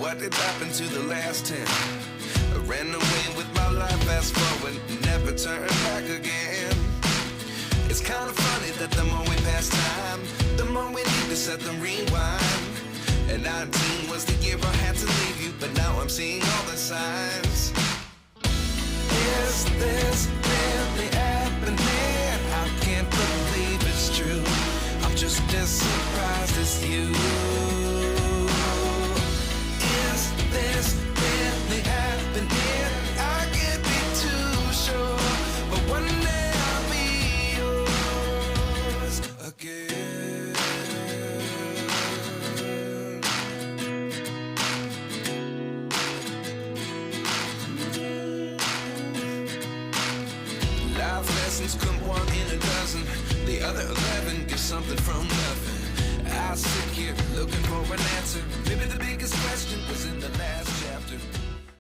what did happen to the last 10? I ran away with my life, fast forward, never turn back again. It's kind of funny that the more we pass time, the more we need to set them rewind. And 19 was the year I had to leave you, but now I'm seeing all the signs. Is this really happening? I can't believe it's true. I'm just as surprised as you. Is this really happening? I can't be too sure, but one day I'll be yours again. Life lessons come one in a dozen. The other 11 get something from nothing. I sit here, look